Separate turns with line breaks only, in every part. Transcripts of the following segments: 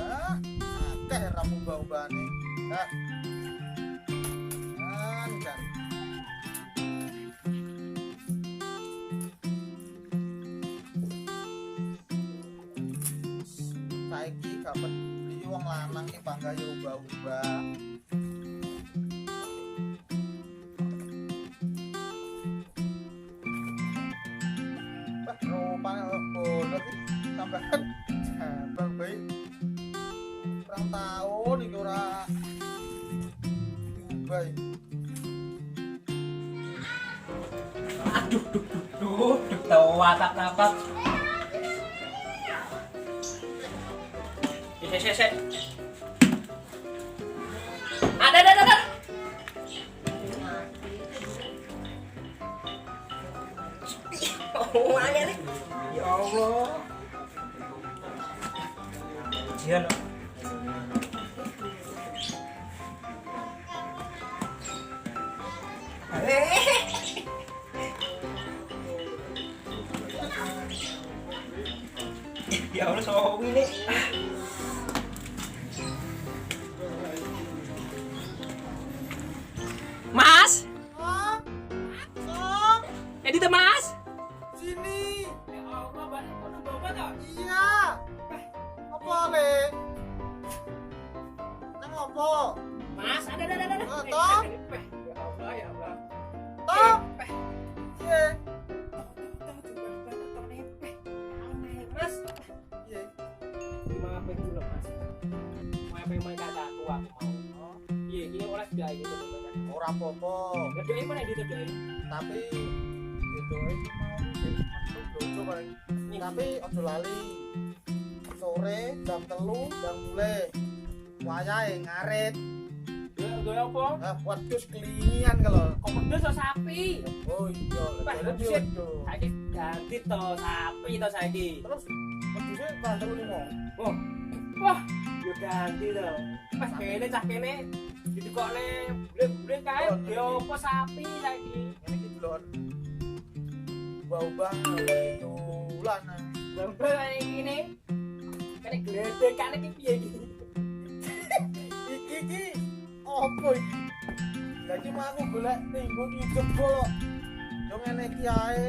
Akeh ramu ubah-ubahane. Kan. Kan. Saiki gak peduli wong lanang iki bangga ya ubah-ubah. Rupane bodoh iki tambahan jabang bae. Perang tahun iki ora diubah.
Aduh, tahu watak-watak. Sek. Ada. Oh, aneh nih. Ya Allah. Jian. Ya Allah, sama ini. Mas? Edit Mas?
Sini.
Ya Allah, bapak.
Iya. Apa le? Nang apa?
Mas, ada.
Toh?
Ya Allah.
Toh? Iya.
Mas,
Iya.
gimana dulu Mas? Main kataku aku mau. Iya, ini orang sudah itu benar.
Ora apa-apa.
Ngedoain mana ditedoain?
Tapi gitu mau jadi masuk dojo paling. Tapi ojo lali. Sore jam 3 udah mulai. Wayahe ngarit.
Gue apa?
Nah, wedhus kelingan kalau.
Kok pedes so sapi?
Oh iya,
Wah,
jadi
shit.
wedhus.
Saiki ganti to sapi to saiki.
Terus wedhusnya kan 3.
Oh. Wah, yo ganti to. Pas kene cah kene ditekokne bule-bule kae
Oh,
yo apa sapi saiki.
Ini gitu loh. Bau-bau tulan.
Bambel ini. Kene gledekane iki piye iki?
Iki opo iki? Lagi mah aku golek timbul YouTube kok. Yo ngene iki ae.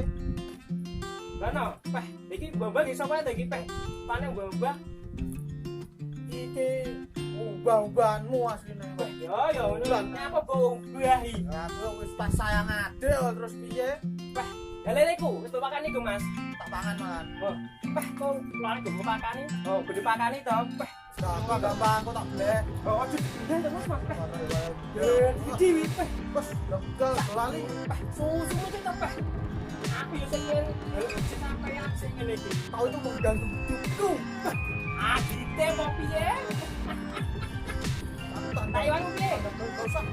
Bano, peh, iki bambang iso wae ta iki peh. Pane bambang.
Iki ubah-ubahanmu asline.
Wah, yo ngono. Apa bambah iki?
Lah aku wis pas sayang ade terus piye?
Peh, dalene iku wis tak pakani iku Mas.
Tak pangan malan.
Oh, peh kok lari go pakani. Oh, kudu pakani to, peh.
Gampang kok tak blek.
Oh, aduh, udah Mas, Mas. Peh.
Eh,
Iki peh.
Bos, udah lali.
Susu aja to, peh. Aku yo sing sampai yang sing ngene iki.
Tahu itu mengganggu hidupku.
Adite mau piye?
Aku tak
Taiwan piye?
Enggak usah.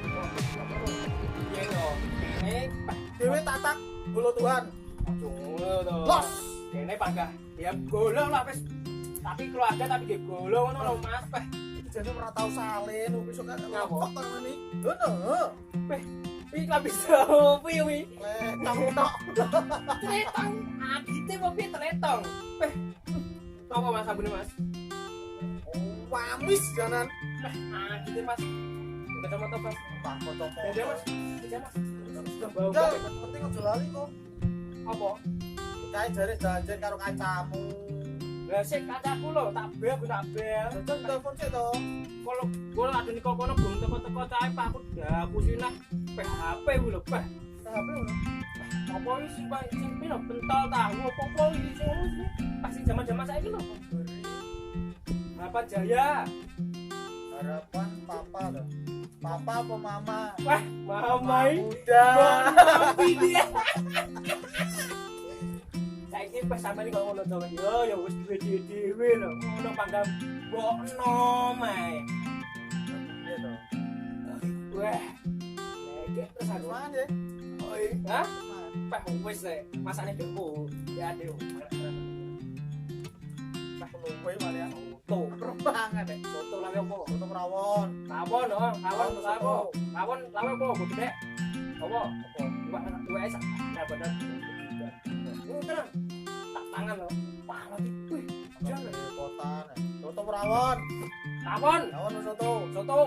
Piye to? Ini peh.
Dewe tatak bolo Tuhan.
Ngono to.
Los.
Kene panggah. Ya golong lah wis. Tapi keluarga tapi nggih golong ngono lho Mas, peh.
Jadi ora tau salin, besok kan
Ngapa?
ngopok to ngene. Ngono.
Peh. Iki kan bisa opo yo iki?
Tok.
Tretong. Adite mau piye tretong? Peh. Apa Mas sabune Mas?
Wamis janan.
Peh, adite Mas. Kacamata Mas.
Tak kocok.
Dede Mas. Dede Mas.
Sudah
Bau
bau.
banget.
Penting aja lali kok.
Apa?
Kae jare janjian karo kancamu.
Lah sik kancaku lho, tak bel aku tak bel.
Jajan telepon sik to.
Kalau ada nih kono belum teko-teko cae Pak aku aku sinah PHP ku lho, Pak.
HP ngono.
Apa iki sing pino pentol tahu apa iki sing ngono sih? Pasti zaman-zaman saiki lho. Apa Jaya?
Harapan papa to. Papa apa mama?
Wah, mamai.
Udah.
Dia. Saiki pas sampeyan kalau ngono to yo ya wis dhewe-dhewe lho. Ngono panggam mbokno mae.
Iya to.
Wah. Lek terus aku
Mana ya?
oi, hah? Pak wis le, masane depo. Ya adeo.
Pak luwe malah ya.
Tuh,
Perbangan deh.
foto lawe apa?
Foto rawon.
Lawon oh, lawon lawo. Lawon lawe apa gede? Apa? Dua es. Nah, bener. Tenang. Tak tangan lo. Parah iki. Wih,
Jangan kota nih. Terus Soto rawon.
Tawon.
Rawon soto.
Soto.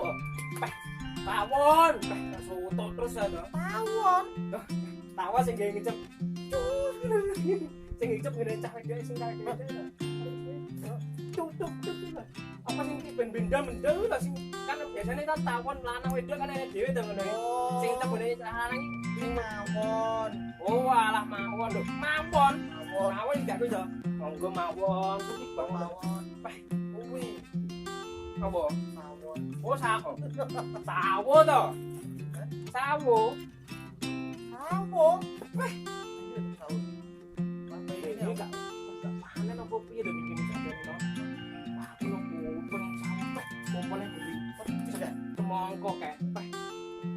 Tawon. Soto terus ya toh.
Tawon.
Tawa sing gawe ngecep. Sing ngecep ngene cah dhewe sing kaya ngene. Tuk. Apa sing iki ben-benda mendel ta sing kan biasane kan tawon lanang wedok kan enek dhewe to ngono. Sing tebone lanang iki
Mawon.
oh alah mawon lho. Mawon.
Mawon.
Mawon gak bisa. Monggo mawon kuwi bang
Mawon.
kuwi. Apa?
Mawon.
Oh sawo. Sawo to. Sawo.
Sawo. Weh.
Ini gak panen apa piye to bikin sampeyan to? Aku lho pengen sampe kompone beli. Sudah semongko kek.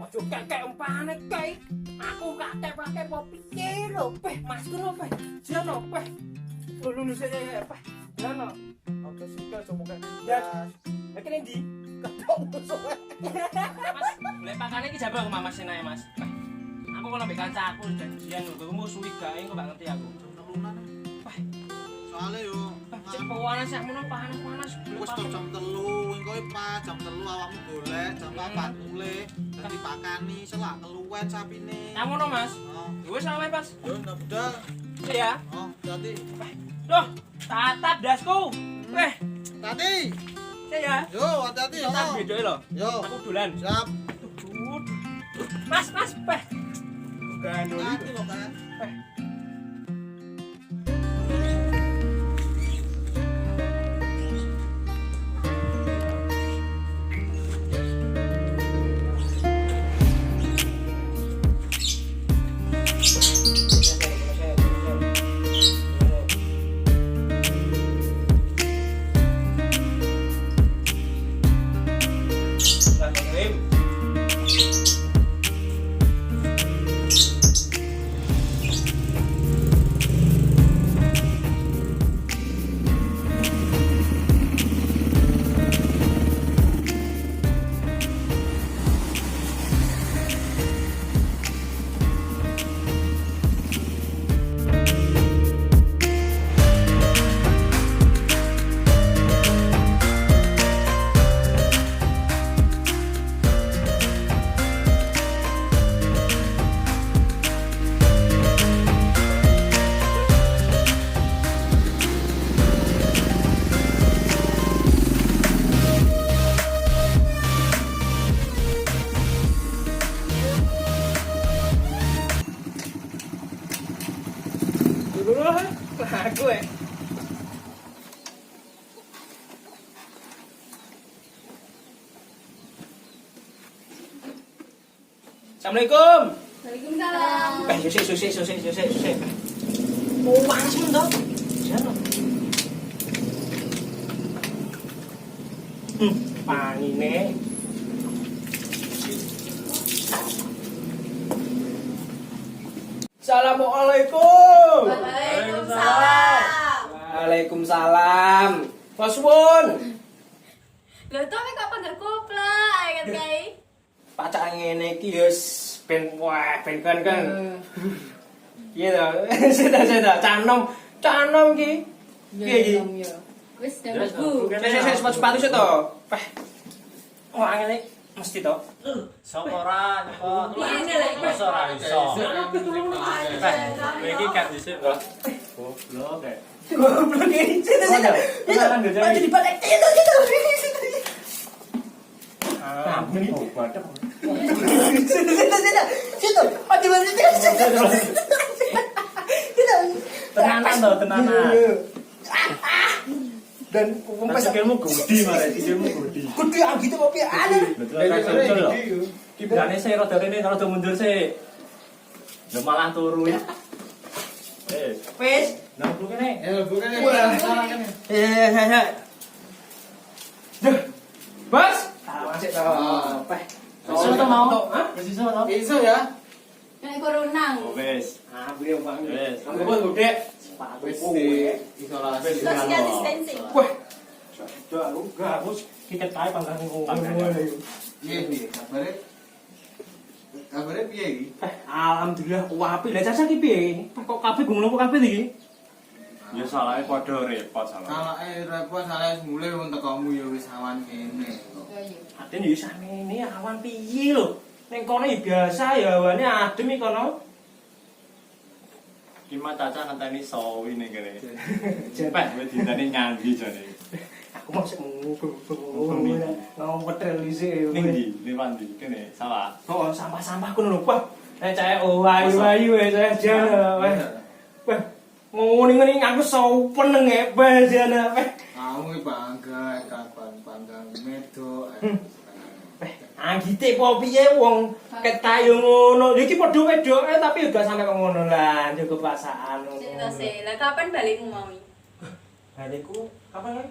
Ojo kek umpane kek. Aku katek pakai apa piye lho, Peh? Mas ku lho, Peh. Jono, Peh. Lulus aja, Peh. Jono.
Oke suka cuma kayak
Ya. Lah kene ndi?
ketong musuh.
Mas, boleh pakane iki jaba aku Mas Sinae, Mas. Peh. Aku kalau mbek kancaku janjian lho, kowe musuh gawe kok gak ngerti aku.
Telunan.
Peh,
Soale yo
cek panas sak mono panas.
wis tok jam 3, engko pas jam 3 awakmu golek, jam 4 mulih, dadi pakani selak keluwen sapine.
Ya ngono, Mas.
Oh,
Wis sampe pas.
yo ndak budal.
Ya.
Oh, dadi.
Loh, tatap dasku. Peh,
Tati.
ya.
Yo, hati-hati yo.
Tatap bedoke lho.
Yo.
Aku dolan.
Siap.
Mas, Peh. Gandul.
Hati kok, Kak.
Aku ya. Assalamualaikum.
Waalaikumsalam.
Susih. Mau panas men toh? Jano. Panine. Assalamualaikum.
Waalaikumsalam.
Waalaikumsalam. Paswon.
Lho to mek kok panggil koplak kan kae.
Pacak ngene iki ya ben kan. Iya to. Seda canom iki. Piye iki?
Wis dameku.
Sepatu sik to. Peh. Wah ngene mesti to.
Sokora kok
Piye lek
iso ora iso.
aja.
Iki kan dhisik kok. Goblok kae.
Goblok iki. Itu. Aja dibalik itu. Ah, ini obat. Situ. Aja balik situ.
Tenanan to, tenanan.
Dan
Pas sikilmu gudi mare, sikilmu gudi.
gede gitu apa piye aneh.
Betul kan sensor lho. Kibrane sih rada rene rada mundur sih. Lho malah turu ya.
Wes.
Nang buku kene.
Ya, bukan
Bos. Masih to. Peh.
Iso to mau?
Hah?
Wis iso to?
Iso ya.
Nek koronang.
Wis.
Ah, beli bang.
Wis.
Anggo bos gede. Sepatu.
Wis di isolasi.
Social distancing.
Wah.
Aku kita kae panggang
Piye kabare? Kabare piye iki?
Alhamdulillah, wah apik. Lah jasa ki piye? Kok kabeh gumulung kabeh iki?
Ya salahnya padha repot salah.
Salahnya repot, salahnya mulai untuk kamu ya wis awan kene.
Aden ya sakmene awan piye lho. Ning kono ya biasa ya awane adem iki kono.
Ki mah caca ngenteni sawi ning kene.
Jen
Peh kowe ditani nyandi jane.
aku mau sik ngomong petrel dhisik.
Ning ndi? Ning ndi? Kene sawah.
Oh, sampah-sampah kono lho, Pak. Nek cah ayu-ayu saya jane. Wah. Ngene-ngene aku sopen nge jane.
Kamu iki bangga kapan panggang medok.
Anggite po piye wong ketayo ngono. Iki padha wedoke tapi udah sampe kok ngono lah, njogo perasaan ngono.
Sih, lah kapan balikmu mami?
Balikku kapan ya?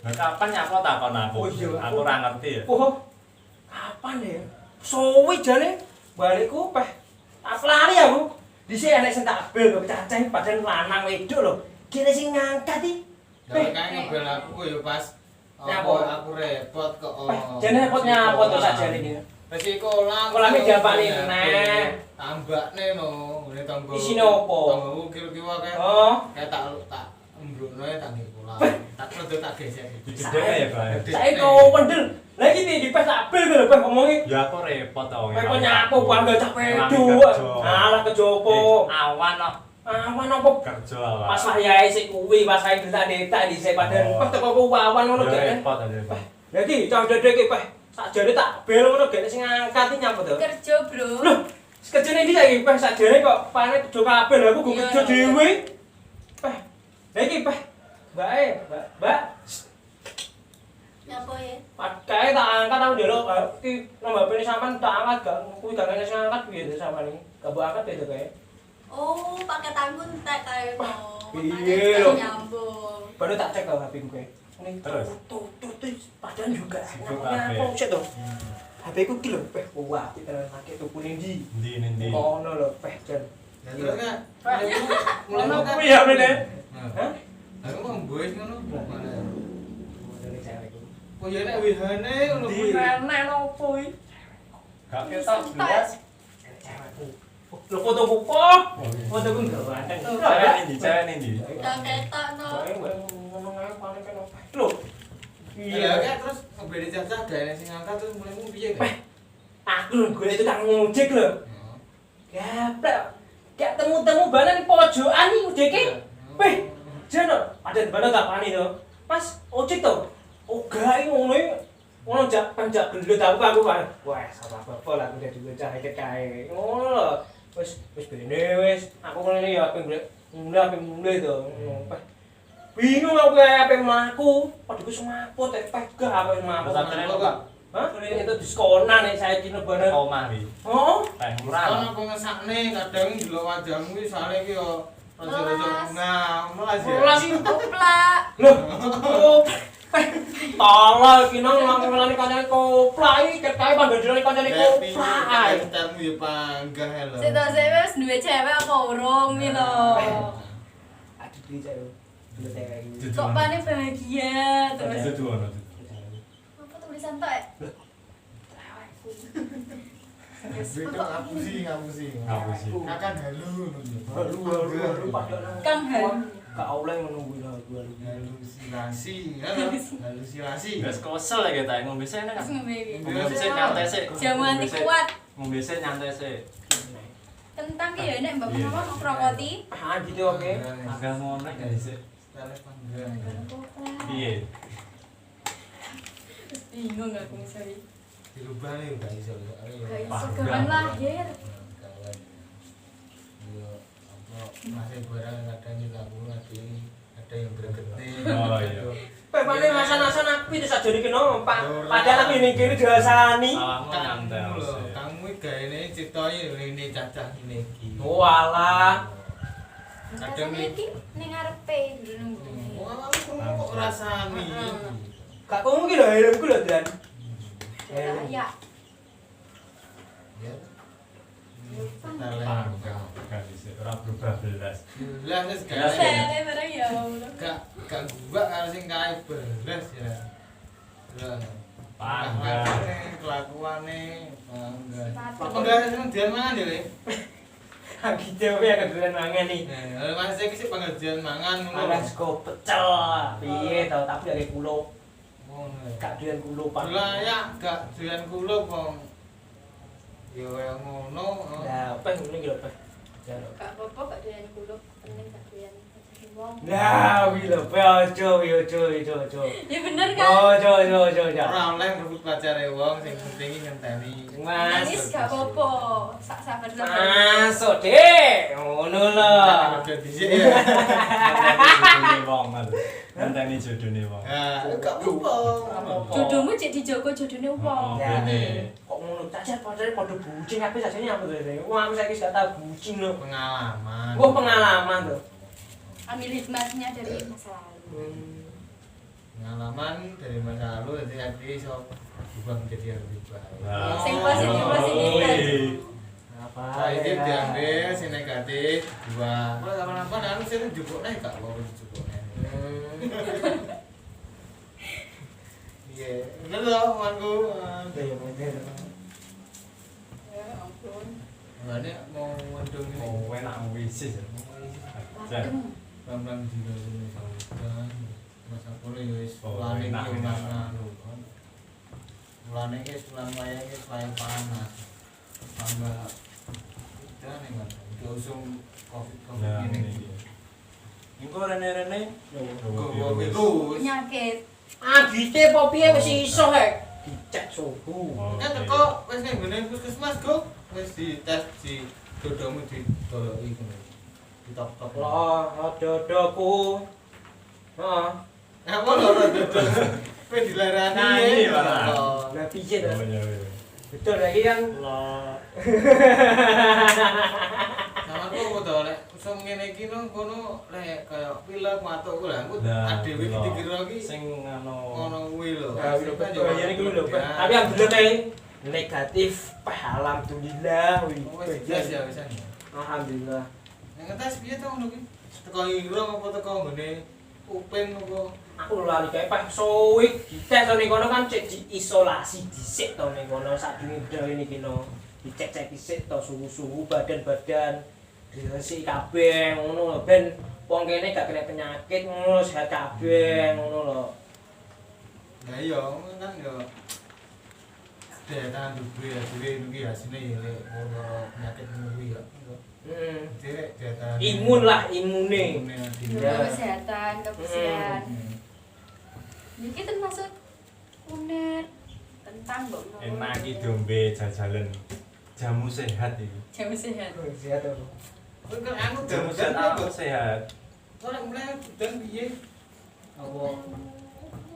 Lah kapan ya aku takon aku?
Oh, iya,
Aku ora ngerti ya.
Oh. Kapan ya? Suwi jane balikku peh. Tak lari aku. Dhisik enek sing tak bel kok cacah padahal lanang wedok lho. Kene sing ngangkat iki.
Lah kae ngebel aku ya pas aku repot kok.
Jane repotnya apa to sakjane iki?
Wis kolam.
Kolame diapani neh.
Tambakne no, ngene tanggo.
Isine opo?
Tanggo kira-kira kae.
Oh.
Kae tak embrukno tak nggih kolam. Tak rada tak gesek.
Gedhe ya, Pak.
Saiki kok pendel. Lah iki di pas tak bel lho Pak omongi.
Ya aku repot to wong.
Kowe nyapu bangga cah wedok. Alah kejopo.
Awan kok
Awan apa?
kerja awan.
Pas wayahe sik kuwi, pas wayahe detak-detak dhisik padahal pas teko ku awan ngono
Ya
gek.
repot aja, Pak.
Lah iki cah dedek iki Pak. Sakjane tak bel ngono gek sing ngangkat iki nyambut to.
Kerja, Bro.
Loh, kerjane ndi saiki Pak sakjane kok pane kerja kabel aku go kerja dhewe. Pak. Lah iki Pak. Mbak.
Nyapa ya?
Kae tak angkat aku ndelok iki nomor HP-ne sampean tak angkat gak kuwi gak kene sing angkat piye to sampean iki. Gak mbok angkat piye to kae.
Oh, pakai tangan entek kae no.
Iya lho.
Nyambung.
Baru tak cek HP ku kae.
Terus?
Tuh, padahal juga
Sibuk
nyapa
kabeh.
sik to. HP ku ki lho, peh wah iki tenan pakai tuku ning ndi.
Ndi.
Kono lho, peh jan.
Terus kan
Ngono kuwi ya bene. Hah?
Aku kok mbuis ngono.
Ngene cewek ku.
Oh ya nek wihane ngono
Di
kuwi.
renek opo iki?
Gak ketok blas.
Cewekku. Lho fotoku kok. Fotoku ndak ganteng.
Cewek ning ndi?
Udah ketok no.
Ngomong ae paling kan opo. Lho.
Iya kan terus ngebeli cacah gawe sing ngangkat terus mulaimu piye kan?
Aku lho gue itu tukang ngojek lho. Gaplek. Gak temu-temu banan pojokan iki udeke. Weh, jane padahal banan tak pani to. Mas, ojek to. Oga iki ngono iki. Ngono jak panjak gendut aku kan. Wah, salah apa lah udah dibocah iki kae. Ngono lho. Wis bene wis. Aku ngene ya pengen mulai to. Bingung aku ape mlaku. Padahal wis maput pegah aku maput. Hah? Ini itu diskonan nih saya kira bener.
Omah iki.
Oh?
Teh
Kan
murah.
apa ngesakne kadang ndelok wajahmu iki sare iki yo raja-raja nah, melas ya.
Melas iki.
Koplak.
Loh. Oh. Tolol iki nang ngelani kancane koplak iki ket kae pandhodone kancane koplak ae.
Entarmu ya panggah lho.
Sik to sik wis duwe cewek apa urung iki lho.
Aduh iki cewek. Dulu cewek iki.
Kok pane bahagia terus.
Itu ono.
Apa tulisan tok?
Beda ngapusi.
Ngapusi.
Akan halu.
Halu padahal.
Kang Halu.
Gak oleh menunggu halu.
Halusinasi.
Wes kesel ya kita ngombe sik nek.
Terus ngombe iki.
Ngombe sik nyantai sik.
Jamu anti kuat.
Ngombe sik nyantai sik.
Kentang ki ya nek mbak apa ngrokoti.
Ah gitu oke.
Agak ngono gak sik. Piye?
Bingung aku misalnya.
Dirubah nih udah iso.
Gak iso gawan lahir.
Masih barang kadang juga ada yang bergetik.
Oh iya.
Pepane masan-masan aku itu sajane kena Pak. Padahal aku ini kene dirasani.
Awakmu nyantai.
Kamu lho, kamu iki gaene critane ini cacah ini iki.
Oh alah.
Kadang
iki ning ngarepe nunggu.
wah kamu kok rasani.
Gak mungkin lho helmku lho Dan.
Ya.
Ya.
Gak bisa. Ora berubah belas.
Belas wis gak.
Sele bareng ya Allah.
Gak gua karo sing kae belas ya. Lah.
Pangga.
Kelakuane bangga. Apa enggak seneng dian mangan ya, Le?
Gitu ya keduren mangan nih.
Nah, Mas iki sik pengajian mangan ngono.
Alas go pecel. Piye to tapi gak kulo.
Ngono.
Gak doyan kulo Pak.
Lah ya gak doyan kula wong. Yo kaya ngono.
Lah, apa ngene iki lho, Pak? Jaluk.
Gak apa-apa gak doyan kuluk, penting gak doyan wong.
Lah, wi lho, ojo.
Ya bener kan?
Ojo.
Ora oleh merebut pacare wong sing penting iki ngenteni.
Mas.
Nangis gak apa-apa. Sak sabar-sabar.
Masuk, Dek. Ngono lho.
Udah dhisik ya.
Jodone wong mas. Ngenteni jodone wong.
Ah, gak apa-apa.
Jodohmu cek dijogo jodone wong.
Ya,
Bene.
kok ngono cacar padahal padha bucin apa sajane aku to. Wong aku saiki gak tau bucin lho.
Pengalaman.
Gua pengalaman tuh.
Ambil hikmahnya dari masa lalu.
Pengalaman dari masa lalu jadi aku iso berubah menjadi yang lebih baik.
Sing positif kan.
Apa?
Positif diambil, sing negatif dibuang. Kalau kapan-kapan anu sing dijupukne gak apa dijupukne. Iya, bener loh manku.
Ya ampun.
Ngene mau mendung ini.
Oh, enak wis.
Adem.
Pelan-pelan juga sini saudan. Masa kulo ya wis
Oh,
mulane
enak,
iki
enak.
anu. Mulane iki bulan wayang iki wayang panas. Tambah udan nih kan. Diusung Covid
Nah,
ini.
ini. Engko rene-rene
Gowo virus.
Penyakit.
Agite apa piye wis iso hek. Dicek suhu.
Kan teko wis ning ngene puskesmas go wis dites di dodomu ditoloki ngono. Ditok-tok
Lah, dodoku. Heeh.
Apa lho dodol? Kowe dilarani.
Nah, ini, Pak.
Lah piye to?
Oh iya iya.
Betul lagi kan. Lah.
Sama aku to lek usum ngene iki no kono lek kaya pilek matuk ku lha aku
Nah,
adewe iki dikira iki
sing
ngono kuwi lho.
Nah, ya ini kuwi lho, Pak. Tapi alhamdulillah kae negatif. Alhamdulillah.
wis jelas ya wis.
Alhamdulillah.
Nek ngetes piye to ngono ki? Teko irung apa teko ngene upin apa?
Aku lali kae pas suwi dites to ning kono kan cek diisolasi dhisik to ning kono sadurunge dawe niki no. Dicek-cek dhisik to suhu-suhu badan-badan. Diresiki kabeh ngono lho ben wong kene gak kena penyakit ngono sehat kabeh ngono lho.
Ya iya kan yo daya duwe dhewe iki asine ya lek ora penyakit ngono kuwi ya.
Heeh.
Dhewe daya tahan.
Imun lah imune.
Guna kesehatan, kebersihan. Ini termasuk kuliner tentang mbok
enak iki dombe jajalan. Jamu sehat iki.
jamu sehat.
Sehat to.
Kowe kan anu
Jamu sehat apa sehat?
Ora mulai udan piye? Apa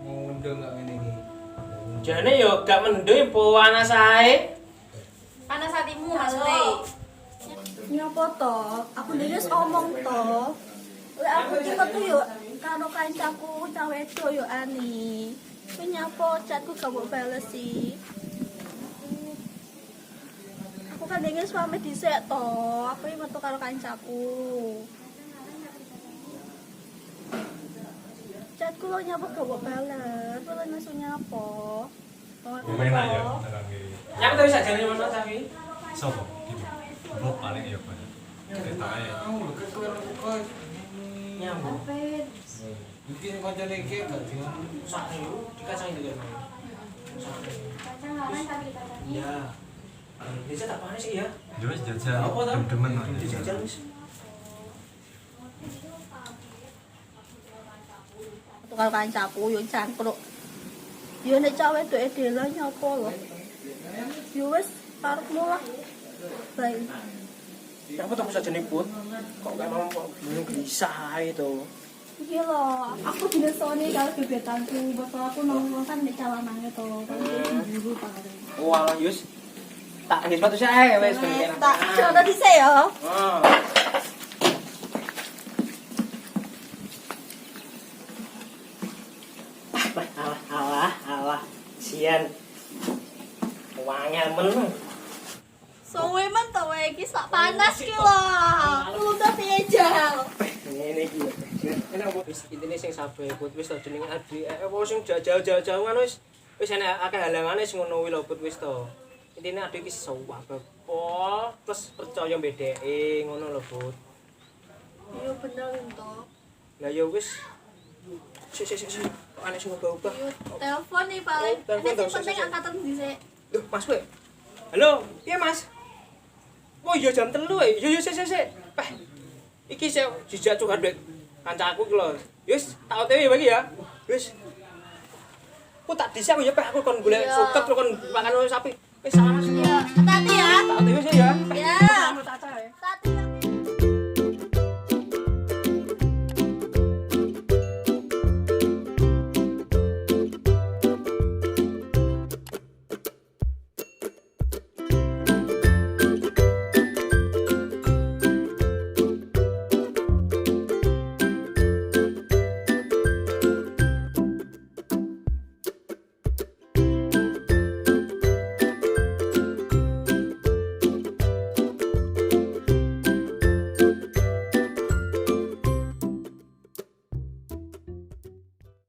ngundang gak ngene iki?
Jane yo gak mendung panas ae.
Panas hatimu maksudnya.
Nyapa to? Aku dhewe wis omong to. Lek aku ki metu yo karo kancaku cah wedok yo ani. Kuwi nyapa chatku gak mbok bales sih. Aku kan dhewe wis pamit dhisik to. Aku iki metu karo kancaku. Chatku lo nyapa gak mbok bales. Kuwi lho langsung nyapa.
Enak ya sekarang iki.
Yang tuh sajane mana sapi?
Sopo? Gitu. Blok paling ya banyak. Ketake.
Aku lho kesuwen kok.
Nyambung.
Apa?
Iki kancane iki gak diam.
Sak dikacang itu kan.
Kacang lawan tapi kacangnya.
Iya. Bisa tak panas sih ya?
Yo wis jajal.
Apa to?
Demen kok.
Dijajal wis.
Metu karo kancaku yo cangkruk. Yo nek cah wedoke dhewe nyapa lho. Yo wis karepmu lah. Baik.
Apa tuh sajane put? Kok gak mau belum bisa itu.
Iki lho, aku dinesoni karo gebetanku, bakal aku nongol kan nek calanane to. Kan buru pare.
Wah, Yus. Tak ngis sepatu saya wis ben.
Tak coba dhisik ya.
Oh. Alah. Sian. Wangel men.
Sowe men to wae iki sak panas ki lho. Lu ta piye jal?
Ngene iki. Enak apa wis intine sing sabar put wis to jenenge adik. Apa sing jauh-jauh kan wis enek akeh halangane sing ngono kuwi lho put wis to. Intine adek iki sawah bepol, terus percaya mbedeki ngono lho, Bud.
Iya bener toh.
Lah ya wis. Sik. Kok aneh sing ubah-ubah.
Iya telepon nih paling.
Oh, telepon
Ini
toh,
penting
sik.
angkatan dhisik.
Loh, Mas we. Halo, piye Mas? Oh iya jam 3 ya. Yo sik. Peh. Iki sik jijak curhat duit kancaku iki lho. Wis, tak OTW bagi ya. Wis. Ku tak dhisik aku ya peh aku kon golek
Iya.
suket kon makan sapi. Wis salah Mas.
Iya, hati-hati ya.
Tak OTW sih ya.
Iya.